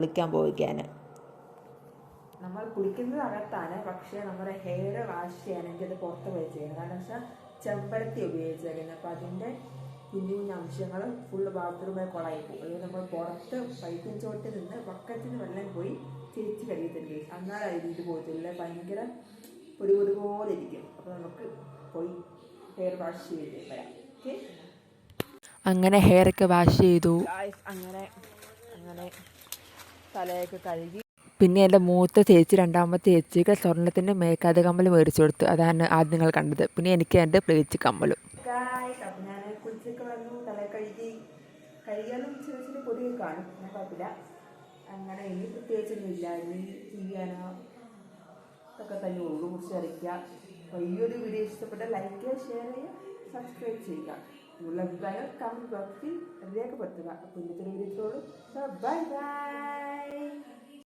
കുളിക്കാൻ പോയിക്കാൻ. നമ്മൾ കുളിക്കുന്നത് അകത്താണ്, പക്ഷേ നമ്മുടെ ഹെയർ വാഷ് ചെയ്യാനെങ്കിൽ അത് പുറത്ത് പോയി ചെയ്യണം. കാരണം വെച്ചാൽ ചെമ്പരത്തി ഉപയോഗിച്ചേക്കുന്നത്, അപ്പോൾ അതിൻ്റെ കുഞ്ഞു കുഞ്ഞു അംശങ്ങൾ ഫുള്ള് ബാത്റൂമിൽ കുളമായി പോകും. അതുകൊണ്ട് നമ്മൾ പുറത്ത് പൈപ്പിൻ ചോട്ടിൽ നിന്ന് ബക്കറ്റിന് വെള്ളം പോയി തിരിച്ച് കഴിയത്തില്ല. എന്നാൽ ഇത് പോകത്തില്ല, ഭയങ്കര പൊടി പൊടി പോലെ ഇരിക്കും. അപ്പോൾ നമുക്ക് പോയി ഹെയർ വാഷ് ചെയ്ത് വരാം. ഓക്കെ, അങ്ങനെ ഹെയറൊക്കെ വാഷ് ചെയ്തു. അങ്ങനെ തലയൊക്കെ കഴുകി. പിന്നെ എൻ്റെ മൂത്ത ചേച്ചി, രണ്ടാമത്തെ ചേച്ചിക്ക് സ്വർണ്ണത്തിൻ്റെ മേക്കാത കമ്മൽ മേടിച്ചു കൊടുത്തു. അതാണ് ആദ്യം നിങ്ങൾ കണ്ടത്. പിന്നെ എനിക്ക് എൻ്റെ പ്ലേറ്റ് കമ്മലും. അപ്പം ഞാൻ കുളിച്ചൊക്കെ വന്നു, തല കഴുകിയാലും ചെറിയ ചെറിയ പൊടിയൊക്കെ കാണും, ഞാൻ കുഴപ്പമില്ല. അങ്ങനെ ഇനി പ്രത്യേകിച്ചൊന്നുമില്ല. ഇനി ചെയ്യാനോ ഒക്കെ തന്നെ ഉള്ളൂ. കുറിച്ച് വരയ്ക്കുക. അപ്പോൾ ഈ ഒരു വീഡിയോ ഇഷ്ടപ്പെട്ട ലൈക്ക് ചെയ്യുക, ഷെയർ ചെയ്യുക, സബ്സ്ക്രൈബ് ചെയ്യുക. നിങ്ങളുടെ അഭിപ്രായം കമൻറ്റ് ബോക്സിൽ രേഖപ്പെടുത്തുക. അപ്പോൾ ഇന്നത്തെ വീഡിയോത്തോട് ബൈ ബൈ.